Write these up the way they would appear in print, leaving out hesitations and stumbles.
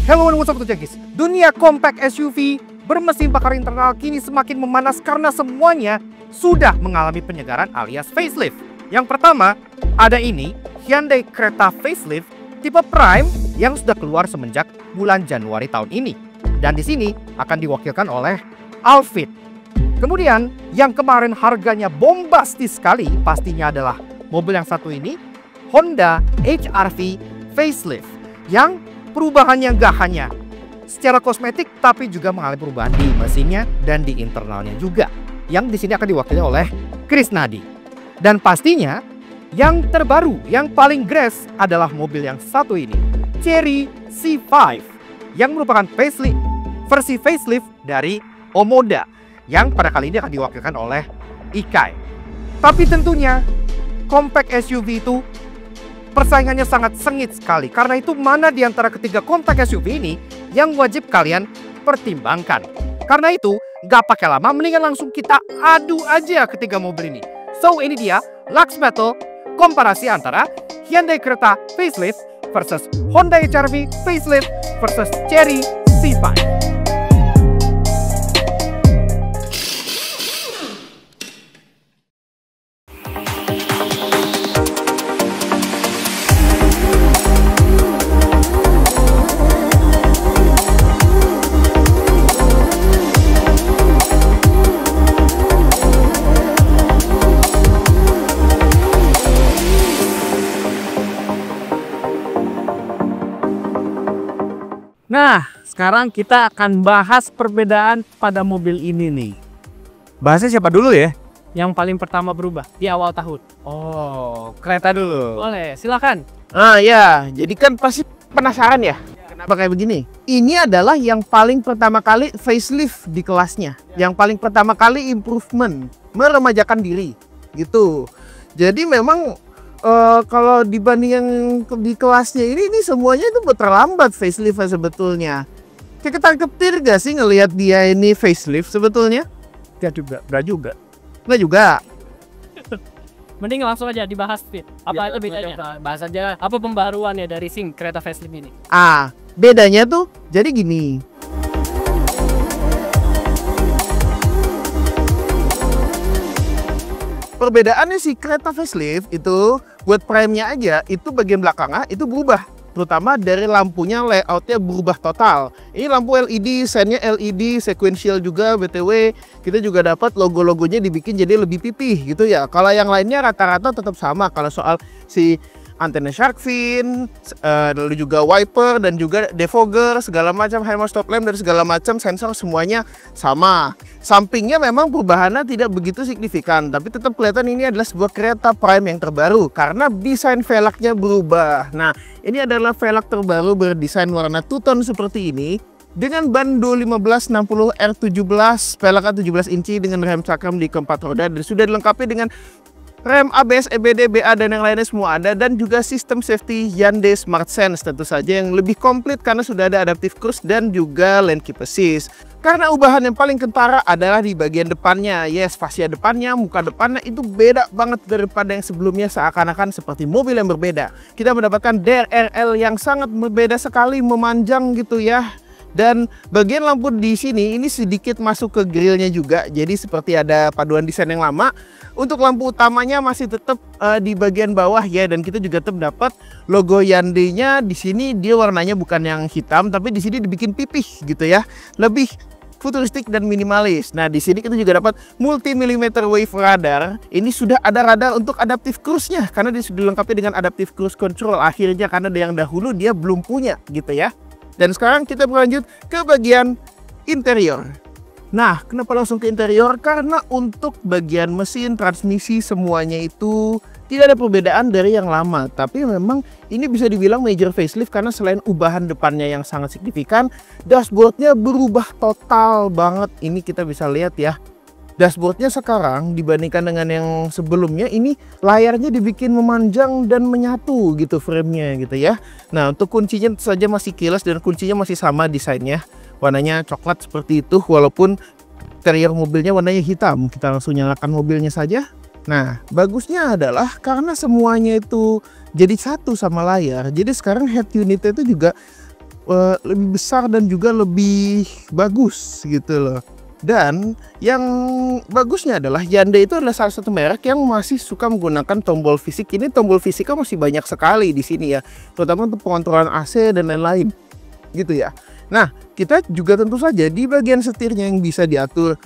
Hello and what's up Jengkis. Dunia compact SUV bermesin bakar internal kini semakin memanas karena semuanya sudah mengalami penyegaran alias facelift. Yang pertama, ada ini Hyundai Creta facelift tipe Prime yang sudah keluar semenjak bulan Januari tahun ini. Dan di sini akan diwakilkan oleh Alphit. Kemudian yang kemarin harganya bombastis sekali pastinya adalah mobil yang satu ini, Honda HR-V facelift, yang perubahannya gak hanya secara kosmetik tapi juga mengalami perubahan di mesinnya dan di internalnya juga, yang di sini akan diwakili oleh Krisnadi. Dan pastinya yang terbaru, yang paling grace adalah mobil yang satu ini, Chery C5, yang merupakan versi facelift dari Omoda, yang pada kali ini akan diwakilkan oleh Ikai. Tapi tentunya compact SUV itu persaingannya sangat sengit sekali. Karena itu mana di antara ketiga compact SUV ini yang wajib kalian pertimbangkan. Karena itu gak pakai lama, mendingan langsung kita adu aja ketiga mobil ini. So ini dia Lux Battle komparasi antara Hyundai Creta facelift versus Honda HR-V facelift versus Chery C5. Nah, sekarang kita akan bahas perbedaan pada mobil ini nih. Bahasnya siapa dulu ya? Yang paling pertama berubah di awal tahun. Oh, kereta dulu. Boleh, silakan. Ya, jadi kan pasti penasaran ya, kenapa kayak begini? Ini adalah yang paling pertama kali facelift di kelasnya, yang paling pertama kali improvement, meremajakan diri, gitu. Jadi memang kalau dibanding yang di kelasnya ini semuanya itu terlambat facelift sebetulnya. Kayak ketangkep gak sih ngelihat dia ini facelift sebetulnya? Enggak juga. Enggak juga. Mending langsung aja dibahas, Fit. Apa itu bedanya? Bahas aja apa pembaruannya dari Creta facelift ini. Bedanya tuh jadi gini. Perbedaannya si Creta facelift itu buat prime-nya aja itu bagian belakangnya itu berubah, terutama dari lampunya, layoutnya berubah total. Ini lampu LED, sennya LED, sequential juga BTW. Kita juga dapat logo-logonya dibikin jadi lebih pipih gitu ya. Kalau yang lainnya rata-rata tetap sama. Kalau soal si antena shark fin, lalu juga wiper dan juga defogger, segala macam hammer stop lamp dan segala macam sensor semuanya sama. Sampingnya memang perubahannya tidak begitu signifikan, tapi tetap kelihatan ini adalah sebuah kereta prime yang terbaru karena desain velgnya berubah. Nah, ini adalah velg terbaru berdesain warna two-tone seperti ini dengan ban 1560 R17, velgnya 17 inci dengan rem cakram di keempat roda dan sudah dilengkapi dengan rem ABS, EBD, BA dan yang lainnya semua ada, dan juga sistem safety Hyundai Smart Sense tentu saja yang lebih komplit karena sudah ada adaptive cruise dan juga lane keep assist. Karena ubahan yang paling kentara adalah di bagian depannya. Yes, fascia depannya, muka depannya itu beda banget daripada yang sebelumnya, seakan-akan seperti mobil yang berbeda. Kita mendapatkan DRL yang sangat berbeda sekali, memanjang gitu ya. Dan bagian lampu di sini ini sedikit masuk ke grillnya juga, jadi seperti ada paduan desain yang lama. Untuk lampu utamanya masih tetap di bagian bawah ya, dan kita juga tetap dapat logo Hyundai-nya di sini. Dia warnanya bukan yang hitam, tapi di sini dibikin pipih gitu ya, lebih futuristik dan minimalis. Nah, di sini kita juga dapat multi millimeter wave radar. Ini sudah ada radar untuk adaptive cruise-nya karena dia sudah dilengkapi dengan adaptive cruise control akhirnya, karena yang dahulu dia belum punya gitu ya. Dan sekarang kita berlanjut ke bagian interior. Nah, kenapa langsung ke interior? Karena untuk bagian mesin, transmisi, semuanya itu tidak ada perbedaan dari yang lama. Tapi memang ini bisa dibilang major facelift karena selain ubahan depannya yang sangat signifikan, dashboardnya berubah total banget. Ini kita bisa lihat ya. Dashboardnya sekarang dibandingkan dengan yang sebelumnya, ini layarnya dibikin memanjang dan menyatu gitu framenya gitu ya. Nah, untuk kuncinya saja masih keyless dan kuncinya masih sama desainnya, warnanya coklat seperti itu, walaupun interior mobilnya warnanya hitam. Kita langsung nyalakan mobilnya saja. Nah, bagusnya adalah karena semuanya itu jadi satu sama layar, jadi sekarang head unitnya itu juga lebih besar dan juga lebih bagus gitu loh. Dan yang bagusnya adalah Hyundai itu adalah salah satu merek yang masih suka menggunakan tombol fisik. Ini tombol fisiknya masih banyak sekali di sini ya, terutama untuk pengontrolan AC dan lain-lain gitu ya. Nah, kita juga tentu saja di bagian setirnya yang bisa diatur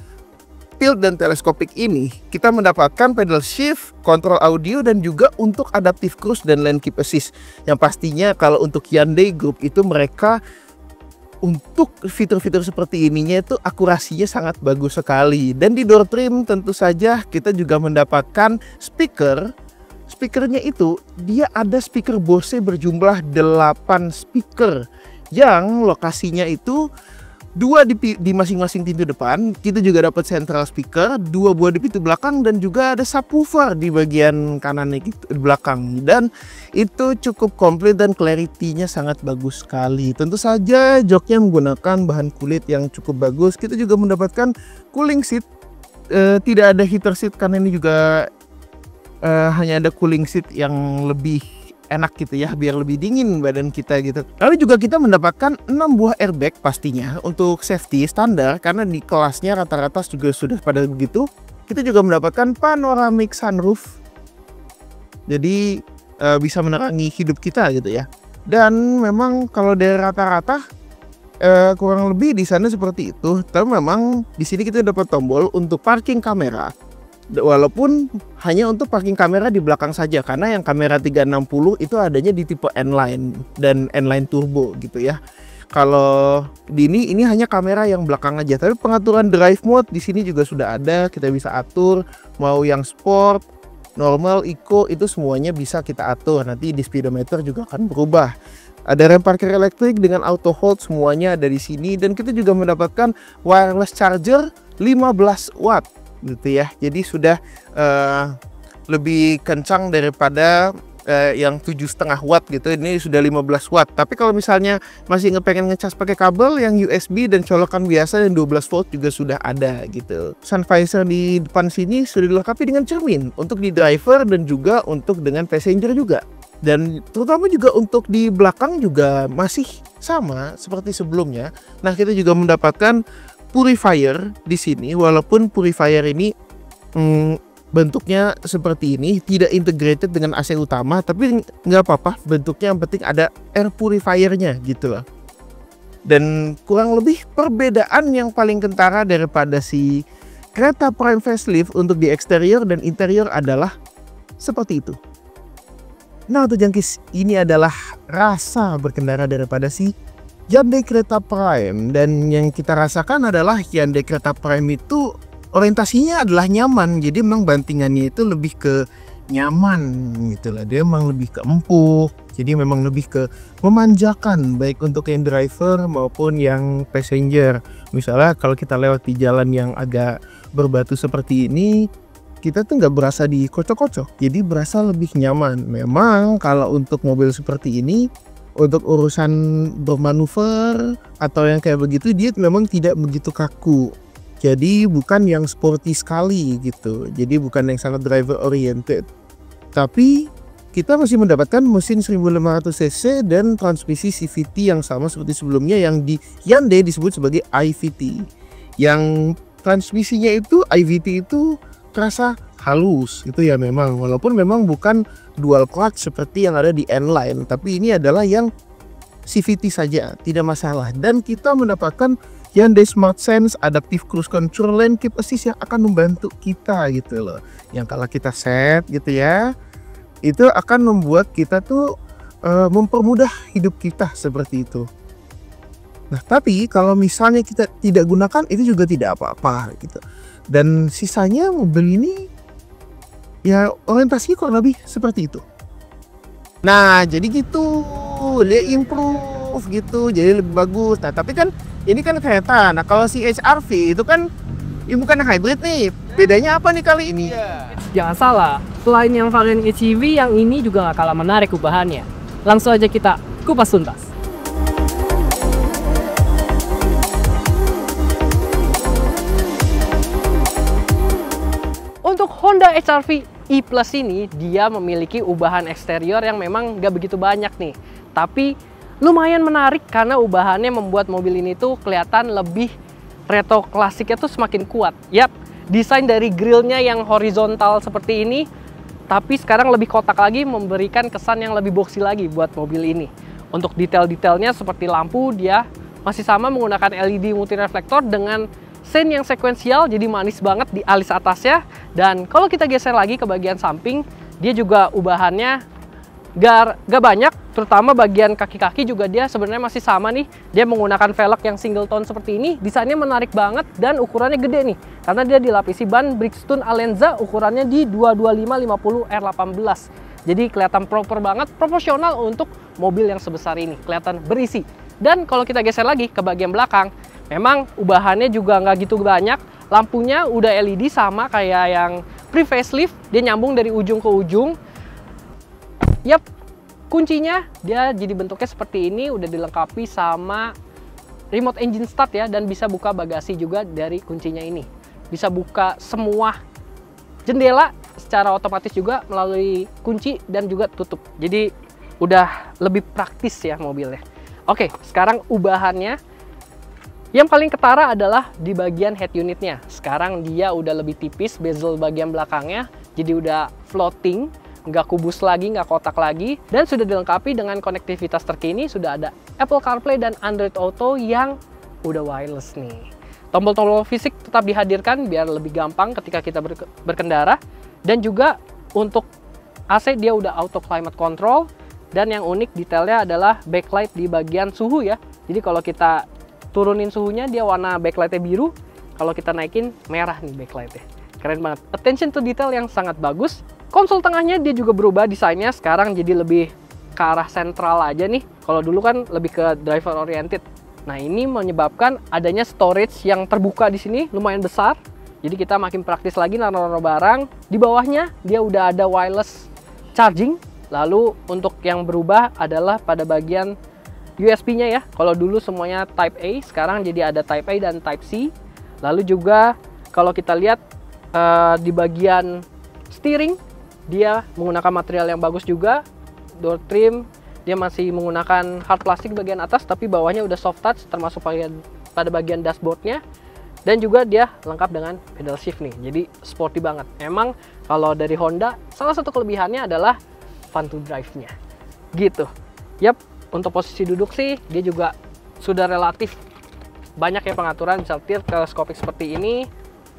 tilt dan teleskopik ini, kita mendapatkan pedal shift, kontrol audio, dan juga untuk adaptive cruise dan lane keep assist. Yang pastinya kalau untuk Hyundai Group itu mereka untuk fitur-fitur seperti ininya itu akurasinya sangat bagus sekali. Dan di door trim tentu saja kita juga mendapatkan speakernya itu dia ada speaker Bose berjumlah 8 speaker yang lokasinya itu 2 di masing-masing pintu depan. Kita juga dapat central speaker, 2 buah di pintu belakang, dan juga ada subwoofer di bagian kanannya gitu, di belakang. Dan itu cukup komplit dan clarity-nya sangat bagus sekali. Tentu saja joknya menggunakan bahan kulit yang cukup bagus. Kita juga mendapatkan cooling seat, tidak ada heater seat karena ini juga hanya ada cooling seat yang lebih enak gitu ya, biar lebih dingin badan kita gitu. Lalu juga kita mendapatkan 6 buah airbag pastinya untuk safety standar, karena di kelasnya rata-rata juga sudah pada begitu. Kita juga mendapatkan panoramic sunroof, jadi bisa menerangi hidup kita gitu ya. Dan memang kalau dari rata-rata kurang lebih di sana seperti itu. Tapi memang di sini kita dapat tombol untuk parking kamera. Walaupun hanya untuk parking kamera di belakang saja, karena yang kamera 360 itu adanya di tipe N-Line dan N-Line Turbo gitu ya. Kalau di ini hanya kamera yang belakang aja, tapi pengaturan drive mode di sini juga sudah ada. Kita bisa atur mau yang sport, normal, eco, itu semuanya bisa kita atur. Nanti di speedometer juga akan berubah. Ada rem parkir elektrik dengan auto hold, semuanya ada di sini. Dan kita juga mendapatkan wireless charger 15 watt gitu ya. Jadi sudah lebih kencang daripada yang 7,5 watt gitu. Ini sudah 15 watt. Tapi kalau misalnya masih pengen ngecas pakai kabel yang USB dan colokan biasa yang 12 volt juga sudah ada gitu. Sun visor di depan sini sudah dilengkapi dengan cermin untuk di driver dan juga untuk dengan passenger juga. Dan terutama juga untuk di belakang juga masih sama seperti sebelumnya. Nah, kita juga mendapatkan purifier di sini, walaupun purifier ini bentuknya seperti ini, tidak integrated dengan AC utama, tapi nggak apa-apa, bentuknya yang penting ada air purifiernya gitu loh. Dan kurang lebih perbedaan yang paling kentara daripada si kereta Prime Facelift untuk di eksterior dan interior adalah seperti itu. Nah, untuk jangkis, ini adalah rasa berkendara daripada si Hyundai Creta Prime. Dan yang kita rasakan adalah Hyundai Creta Prime itu orientasinya adalah nyaman. Jadi memang bantingannya itu lebih ke nyaman gitu lah. Dia memang lebih ke empuk. Jadi memang lebih ke memanjakan, baik untuk yang driver maupun yang passenger. Misalnya kalau kita lewat di jalan yang agak berbatu seperti ini, kita tuh nggak berasa dikocok-kocok. Jadi berasa lebih nyaman. Memang kalau untuk mobil seperti ini, untuk urusan bermanuver atau yang kayak begitu, dia memang tidak begitu kaku. Jadi bukan yang sporty sekali gitu. Jadi bukan yang sangat driver oriented. Tapi kita masih mendapatkan mesin 1500 cc dan transmisi CVT yang sama seperti sebelumnya yang di Hyundai disebut sebagai IVT. Yang transmisinya itu IVT itu terasa halus gitu ya memang, walaupun memang bukan dual clutch seperti yang ada di N-Line, tapi ini adalah yang CVT saja, tidak masalah. Dan kita mendapatkan Hyundai Smart Sense, Adaptive Cruise Control, Lane Keep Assist yang akan membantu kita gitu loh. Yang kalau kita set gitu ya, itu akan membuat kita tuh mempermudah hidup kita seperti itu. Nah, tapi kalau misalnya kita tidak gunakan, itu juga tidak apa-apa gitu. Dan sisanya mobil ini ya orientasinya kurang lebih seperti itu. Nah, jadi gitu, dia improve gitu, jadi lebih bagus. Nah, tapi kan ini kan kereta. Nah, kalau si HR-V itu kan ini bukan hybrid nih. Bedanya apa nih kali ini? Jangan salah, selain yang varian HEV, yang ini juga gak kalah menarik ubahannya. Langsung aja kita kupas tuntas. Untuk Honda HR-V E Plus ini, dia memiliki ubahan eksterior yang memang gak begitu banyak nih. Tapi lumayan menarik karena ubahannya membuat mobil ini tuh kelihatan lebih retro klasiknya tuh semakin kuat. Yap, desain dari grillnya yang horizontal seperti ini, tapi sekarang lebih kotak lagi, memberikan kesan yang lebih boxy lagi buat mobil ini. Untuk detail-detailnya seperti lampu, dia masih sama menggunakan LED multireflektor dengan sen yang sekuensial, jadi manis banget di alis atasnya. Dan kalau kita geser lagi ke bagian samping, dia juga ubahannya gak banyak, terutama bagian kaki-kaki juga dia sebenarnya masih sama nih. Dia menggunakan velg yang single tone seperti ini, desainnya menarik banget dan ukurannya gede nih. Karena dia dilapisi ban Bridgestone Alenza, ukurannya di 225/50 R18. Jadi kelihatan proper banget, proporsional untuk mobil yang sebesar ini, kelihatan berisi. Dan kalau kita geser lagi ke bagian belakang, memang ubahannya juga nggak gitu banyak. Lampunya udah LED sama kayak yang pre-facelift, dia nyambung dari ujung ke ujung. Yap, kuncinya dia jadi bentuknya seperti ini, udah dilengkapi sama remote engine start ya, dan bisa buka bagasi juga dari kuncinya ini. Bisa buka semua jendela secara otomatis juga melalui kunci dan juga tutup. Jadi udah lebih praktis ya mobilnya. Oke, sekarang ubahannya yang paling ketara adalah di bagian head unitnya. Sekarang dia udah lebih tipis, bezel bagian belakangnya jadi udah floating, nggak kubus lagi, nggak kotak lagi, dan sudah dilengkapi dengan konektivitas terkini. Sudah ada Apple CarPlay dan Android Auto yang udah wireless nih. Tombol-tombol fisik tetap dihadirkan biar lebih gampang ketika kita berkendara. Dan juga untuk AC dia udah auto climate control. Dan yang unik detailnya adalah backlight di bagian suhu ya. Jadi kalau kita turunin suhunya dia warna backlightnya biru, kalau kita naikin merah nih backlightnya. Keren banget, attention to detail yang sangat bagus. Konsol tengahnya dia juga berubah desainnya, sekarang jadi lebih ke arah sentral aja nih. Kalau dulu kan lebih ke driver oriented. Nah, ini menyebabkan adanya storage yang terbuka di sini lumayan besar. Jadi kita makin praktis lagi naruh barang. Di bawahnya dia udah ada wireless charging. Lalu untuk yang berubah adalah pada bagian USB-nya ya. Kalau dulu semuanya Type A, sekarang jadi ada Type A dan Type C. Lalu juga kalau kita lihat di bagian steering, dia menggunakan material yang bagus juga. Door trim dia masih menggunakan hard plastik bagian atas, tapi bawahnya udah soft touch, termasuk pada bagian dashboardnya. Dan juga dia lengkap dengan pedal shift nih, jadi sporty banget. Emang kalau dari Honda, salah satu kelebihannya adalah fun to drive-nya gitu. Yap, untuk posisi duduk sih dia juga sudah relatif banyak ya pengaturan, bisa setir teleskopik seperti ini.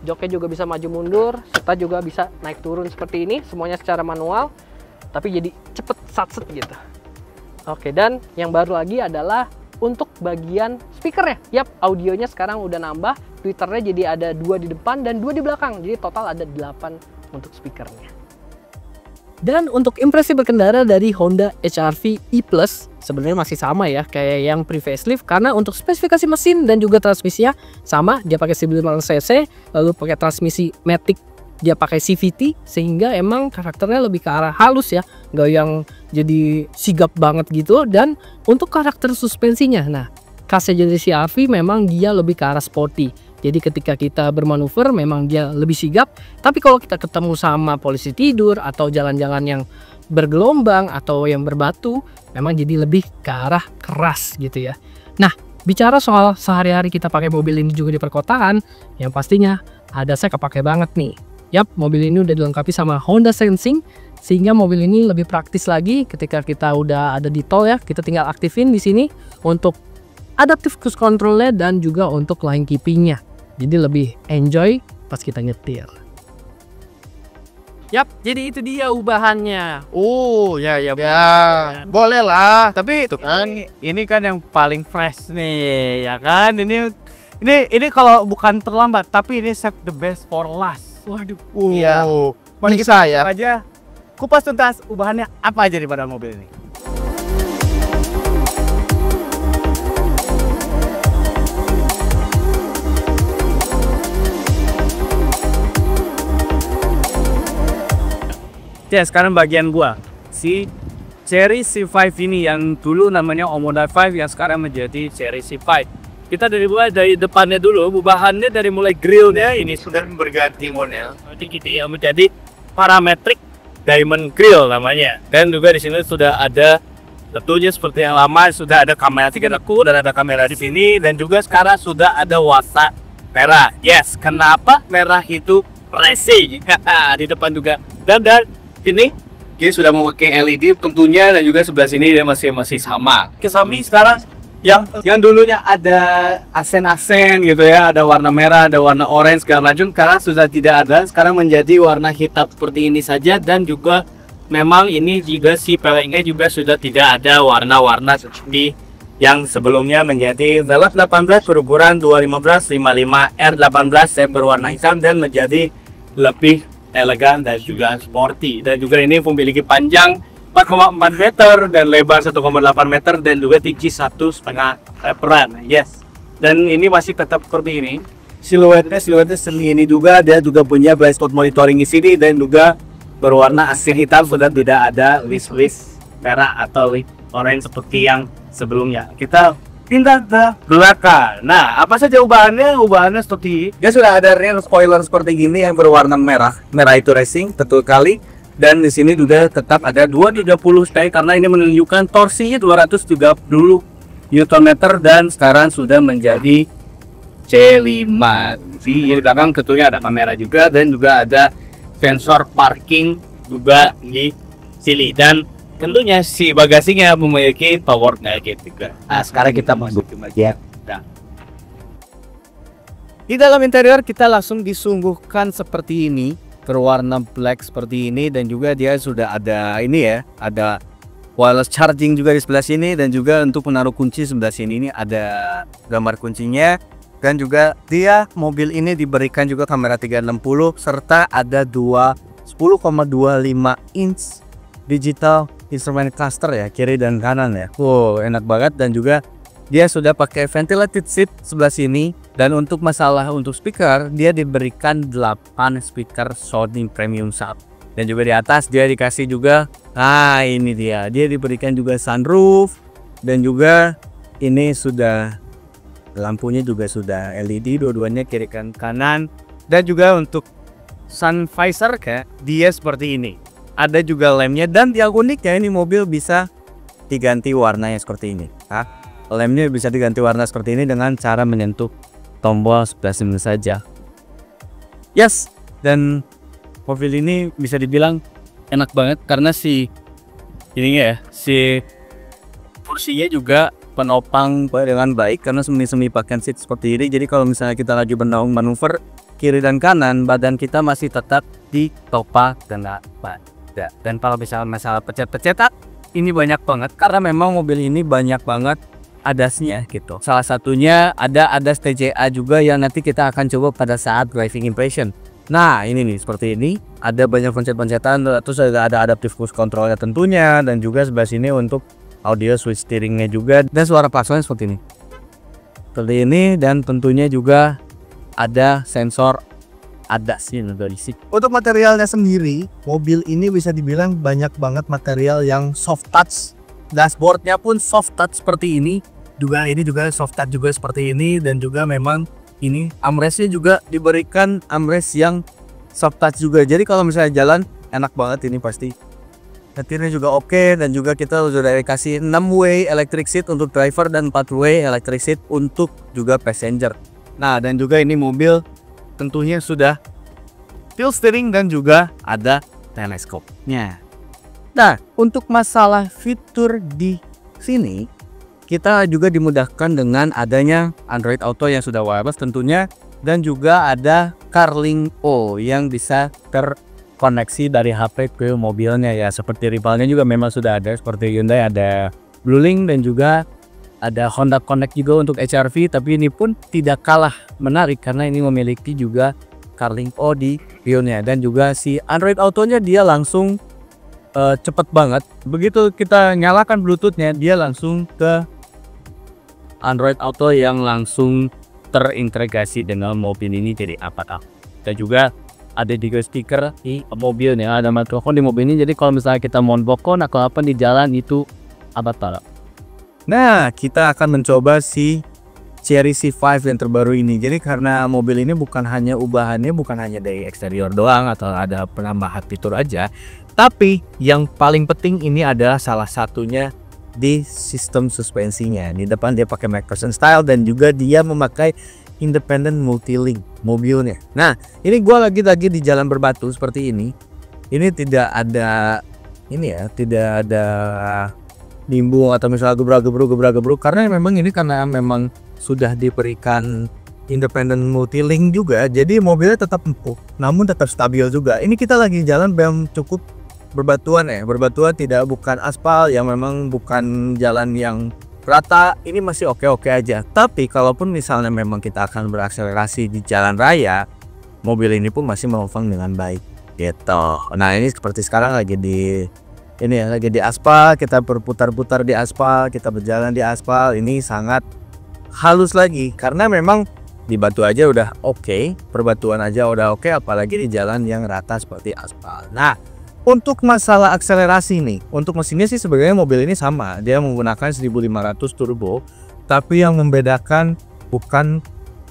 Joknya juga bisa maju mundur, serta juga bisa naik turun seperti ini, semuanya secara manual, tapi jadi cepet satset gitu. Oke, dan yang baru lagi adalah untuk bagian speakernya. Yap, audionya sekarang udah nambah, tweeternya jadi ada 2 di depan dan 2 di belakang, jadi total ada 8 untuk speakernya. Dan untuk impresi berkendara dari Honda HR-V E+, sebenarnya masih sama ya kayak yang pre-facelift, karena untuk spesifikasi mesin dan juga transmisinya sama, dia pakai 900 cc, lalu pakai transmisi Matic, dia pakai CVT, sehingga emang karakternya lebih ke arah halus ya, nggak yang jadi sigap banget gitu. Dan untuk karakter suspensinya, nah khasnya dari HR-V memang dia lebih ke arah sporty. Jadi ketika kita bermanuver memang dia lebih sigap, tapi kalau kita ketemu sama polisi tidur atau jalan-jalan yang bergelombang atau yang berbatu, memang jadi lebih ke arah keras gitu ya. Nah, bicara soal sehari-hari kita pakai mobil ini juga di perkotaan, yang pastinya ada saya kepake banget nih. Yap, mobil ini udah dilengkapi sama Honda Sensing, sehingga mobil ini lebih praktis lagi ketika kita udah ada di tol ya, kita tinggal aktifin di sini untuk adaptive cruise control-nya dan juga untuk line keeping-nya. Jadi lebih enjoy pas kita nyetir. Yap, jadi itu dia ubahannya. Oh, ya. Boleh lah. Tapi Itu kan. ini kan yang paling fresh nih, ya kan? Ini kalau bukan terlambat, tapi ini save the best for last. Waduh. Iya. Mari Bisa ya. aja kupas tuntas ubahannya apa aja di pada mobil ini. Ya, sekarang bagian gua. Si Chery C5 ini yang dulu namanya Omoda 5 yang sekarang menjadi Chery C5. Kita mulai dari depannya dulu, ubahannya dari mulai grillnya ini sudah berganti model. Jadi menjadi parametric diamond grill namanya. Dan juga di sini sudah ada Tentunya seperti yang lama sudah ada kamera 3 deku dan ada kamera di sini, dan juga sekarang sudah ada warna merah. Yes, kenapa merah itu racing? Di depan juga. Dan ini dia sudah memakai LED tentunya, dan juga sebelah sini dia masih sama. Kesami sekarang yang dulunya ada asen-asen gitu ya, ada warna merah, ada warna orange segala macam, sekarang sudah tidak ada. Sekarang menjadi warna hitam seperti ini saja, dan juga memang ini juga si peleknya juga sudah tidak ada warna-warna seperti yang sebelumnya menjadi Velg 18 berukuran 215 55 R18 yang berwarna hitam dan menjadi lebih elegan dan juga sporty. Dan juga ini memiliki panjang 4,4 meter dan lebar 1,8 meter dan juga tinggi 1,5 meteran. Yes. Dan ini masih tetap seperti ini. Siluetnya seni ini juga, dia juga punya blind spot monitoring di sini, dan juga berwarna asin hitam, sudah tidak ada list merah atau list orange seperti yang sebelumnya. Kita pindah ke belakang. Nah, apa saja ubahannya? Ubahannya seperti dia sudah ada rear spoiler seperti gini yang berwarna merah. Merah itu racing, betul kali. Dan di sini juga tetap ada 230 stay karena ini menunjukkan torsinya 230 Nm dan sekarang sudah menjadi C5. Di belakang tentunya ada kamera juga, dan juga ada sensor parking juga di sini, dan tentunya si bagasinya memiliki power naked juga. Nah, sekarang kita masuk ke bagian. Nah, Di dalam interior kita langsung disungguhkan seperti ini, berwarna black seperti ini, dan juga dia sudah ada ini ya, ada wireless charging juga di sebelah sini, dan juga untuk menaruh kunci sebelah sini ini ada gambar kuncinya. Dan juga dia mobil ini diberikan juga kamera 360 serta ada 10,25 inch digital instrument cluster ya, kiri dan kanan ya. Wow, enak banget. Dan juga dia sudah pakai ventilated seat sebelah sini. Dan untuk masalah untuk speaker, dia diberikan 8 speaker Sony Premium Sound. Dan juga di atas dia dikasih juga, nah ini dia diberikan juga sunroof, dan juga ini sudah lampunya juga sudah LED dua-duanya kiri dan kanan. Dan juga untuk sun visor kayak dia seperti ini. Ada juga lemnya, dan yang uniknya ini mobil bisa diganti warnanya seperti ini. Lemnya bisa diganti warna seperti ini dengan cara menyentuh tombol sebelah sini saja. Yes, dan mobil ini bisa dibilang enak banget karena si kursinya juga penopang dengan baik karena semi pakai seat seperti ini. Jadi kalau misalnya kita lagi manuver kiri dan kanan, badan kita masih tetap ditopang dengan baik. Dan kalau misalnya masalah pencet-pencetan, ini banyak banget karena memang mobil ini banyak banget adasnya gitu. Salah satunya ada adas TCA juga yang nanti kita akan coba pada saat driving impression. Nah ini nih seperti ini, ada banyak pencet-pencetan, terus ada adaptive cruise controlnya tentunya, dan juga sebelah sini untuk audio switch steeringnya juga, dan suara pasangnya seperti ini. Dan tentunya juga ada sensor adasnya dari sini. Untuk materialnya sendiri, mobil ini bisa dibilang banyak banget material yang soft touch. Dashboardnya pun soft touch seperti ini. Ini juga soft touch juga seperti ini, dan juga memang ini armrestnya juga diberikan armrest yang soft touch juga. Jadi kalau misalnya jalan enak banget ini pasti. Setirnya juga oke, dan juga kita sudah dikasih 6-way electric seat untuk driver dan 4-way electric seat untuk juga passenger. Nah, dan juga ini mobil tentunya sudah tilt steering dan juga ada teleskopnya. Nah, untuk masalah fitur di sini kita juga dimudahkan dengan adanya Android Auto yang sudah wireless tentunya, dan juga ada CarLink O yang bisa terkoneksi dari HP ke mobilnya ya. Seperti rivalnya juga memang sudah ada, seperti Hyundai ada BlueLink, dan juga ada Honda Connect juga untuk HR-V, tapi ini pun tidak kalah menarik karena ini memiliki juga CarLink O di Hyundai. Dan juga si Android Auto-nya dia langsung cepet banget. Begitu kita nyalakan Bluetooth-nya, dia langsung ke Android Auto yang langsung terintegrasi dengan mobil ini. Jadi apakah dan juga ada juga stiker di mobilnya, ada mikrofon di mobil ini. Jadi kalau misalnya kita mau bokon atau apa di jalan itu abat. Nah, kita akan mencoba si Chery C5 yang terbaru ini. Jadi karena mobil ini bukan hanya ubahannya, bukan hanya dari eksterior doang atau ada penambahan fitur aja, tapi yang paling penting ini adalah salah satunya di sistem suspensinya. Di depan dia pakai McPherson style dan juga dia memakai independent multi-link mobilnya. Nah, ini gua lagi di jalan berbatu seperti ini. Ini tidak ada tidak ada nimbung atau misalnya gebrak-gebruk karena memang sudah diberikan independent multi-link juga, jadi mobilnya tetap empuk namun tetap stabil juga. Ini kita lagi jalan yang cukup berbatuan bukan aspal yang memang bukan jalan yang rata, ini masih oke aja. Tapi kalaupun misalnya memang kita akan berakselerasi di jalan raya, mobil ini pun masih melenggang dengan baik gitu. Nah, ini seperti sekarang lagi di aspal, kita berputar-putar di aspal, kita berjalan di aspal, ini sangat halus lagi karena memang di batu aja udah oke, perbatuan aja udah oke, apalagi di jalan yang rata seperti aspal. Nah, untuk masalah akselerasi nih, untuk mesinnya sih sebenarnya mobil ini sama, dia menggunakan 1500 turbo, tapi yang membedakan bukan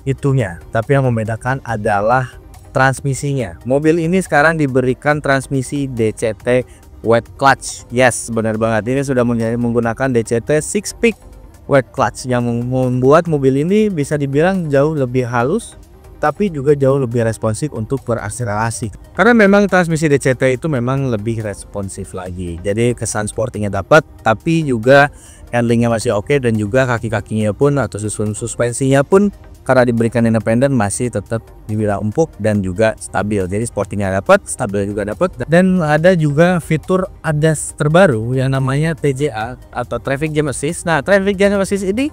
itunya, tapi yang membedakan adalah transmisinya. Mobil ini sekarang diberikan transmisi DCT wet clutch. Yes, benar banget, ini sudah menggunakan DCT 6-speed wet clutch yang membuat mobil ini bisa dibilang jauh lebih halus tapi juga jauh lebih responsif untuk berakselerasi. Karena memang transmisi DCT itu memang lebih responsif lagi. Jadi kesan sportingnya dapat, tapi juga handlingnya masih oke dan juga kaki-kakinya pun atau susun suspensinya pun karena diberikan independen masih tetap dibilang empuk dan juga stabil. Jadi sportingnya dapat, stabil juga dapat. Dan ada juga fitur ADAS terbaru yang namanya TJA atau Traffic Jam Assist. Nah, Traffic Jam Assist ini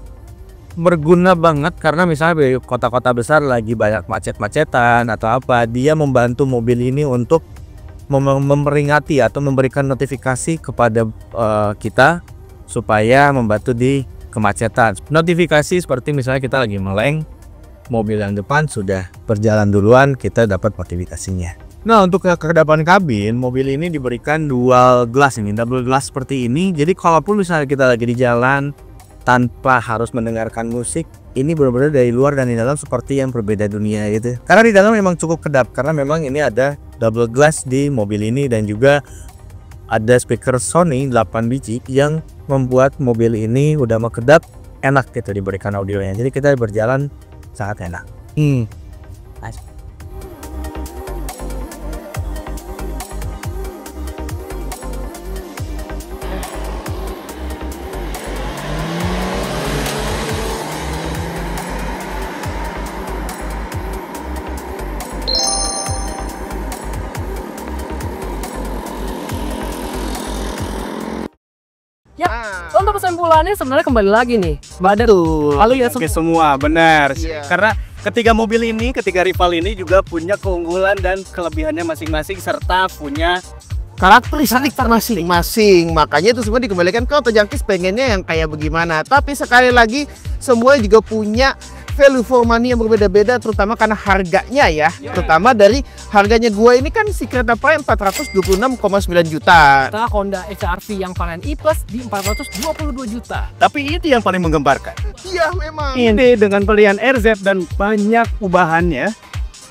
berguna banget karena misalnya di kota-kota besar lagi banyak macet-macetan atau apa, dia membantu mobil ini untuk memperingati atau memberikan notifikasi kepada kita supaya membantu di kemacetan. Notifikasi seperti misalnya kita lagi meleng, mobil yang depan sudah berjalan duluan, kita dapat notifikasinya. Nah, untuk kedepan kabin, mobil ini diberikan dual glass ini, double glass seperti ini. Jadi kalaupun misalnya kita lagi di jalan tanpa harus mendengarkan musik, ini benar-benar dari luar dan di dalam seperti yang berbeda dunia gitu. Karena di dalam memang cukup kedap, karena memang ini ada double glass di mobil ini dan juga ada speaker Sony 8 biji yang membuat mobil ini udah mau kedap, enak gitu diberikan audionya. Jadi kita berjalan sangat enak. Nice. Ya, untuk kesimpulannya sebenarnya kembali lagi nih, badan lalu ya Oke semua, benar. Iya. Karena ketiga rival ini juga punya keunggulan dan kelebihannya masing-masing serta punya karakteristik masing-masing. Makanya itu semua dikembalikan ke Autojunkies pengennya yang kayak bagaimana. Tapi sekali lagi semua juga punya value for money yang berbeda-beda, terutama karena harganya ya. Terutama dari harganya gua ini kan si Creta Prime 426,9 juta. kita Honda HR-V yang varian E Plus di 422 juta. tapi itu yang paling menggembarkan. Iya memang. Ini dengan pilihan RZ dan banyak ubahannya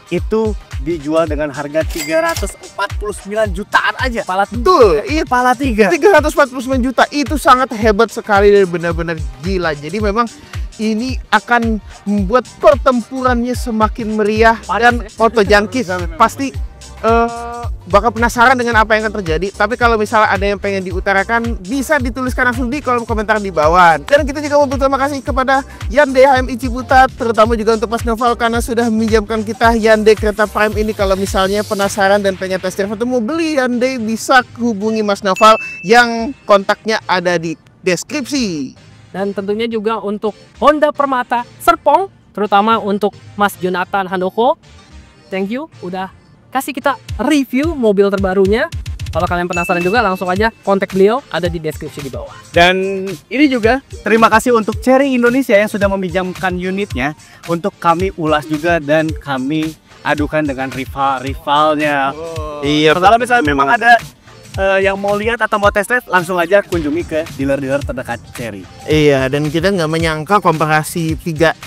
itu dijual dengan harga 349 jutaan aja. Betul, itu Kepala 3. 349 juta itu sangat hebat sekali dan benar-benar gila. Jadi memang ini akan membuat pertempurannya semakin meriah dan Autojunkies pasti bakal penasaran dengan apa yang akan terjadi. Tapi kalau misalnya ada yang pengen diutarakan, bisa dituliskan langsung di kolom komentar di bawah. Dan kita juga mau berterima kasih kepada Hyundai HMI Ciputat, terutama juga untuk Mas Noval karena sudah meminjamkan kita Hyundai Creta Prime ini. Kalau misalnya penasaran dan pengen test drive atau mau beli Hyundai, bisa hubungi Mas Noval yang kontaknya ada di deskripsi. Dan tentunya juga untuk Honda Permata Serpong, terutama untuk Mas Jonathan Handoko. Thank you udah kasih kita review mobil terbarunya. Kalau kalian penasaran juga langsung aja kontak beliau, ada di deskripsi di bawah. Dan ini juga terima kasih untuk Chery Indonesia yang sudah meminjamkan unitnya untuk kami ulas juga dan kami adukan dengan rivalnya. Iya, Kalau misalnya memang ada yang mau lihat atau mau test drive, langsung aja kunjungi ke dealer-dealer terdekat Chery. Iya, dan kita nggak menyangka komparasi tiga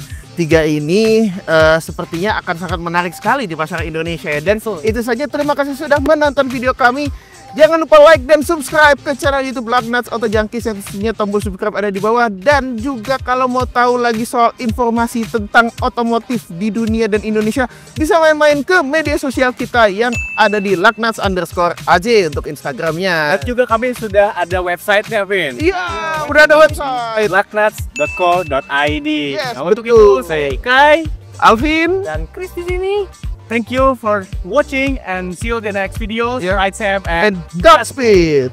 ini sepertinya akan sangat menarik sekali di pasar Indonesia ya. Dan itu saja, terima kasih sudah menonton video kami. Jangan lupa like dan subscribe ke channel YouTube Lugnuts Auto Junkies yang tentunya tombol subscribe ada di bawah. Dan juga kalau mau tahu lagi soal informasi tentang otomotif di dunia dan Indonesia, bisa main-main ke media sosial kita yang ada di Lugnuts_AJ untuk Instagramnya. Dan juga kami sudah ada websitenya, Vin. Iya, udah ada website lugnuts.co.id. Yes, Nah, untuk betul. itu saya Kai Alvin. dan Chris di sini. Thank you for watching and see you in the next video. Yeah. Ride Sam and And Godspeed.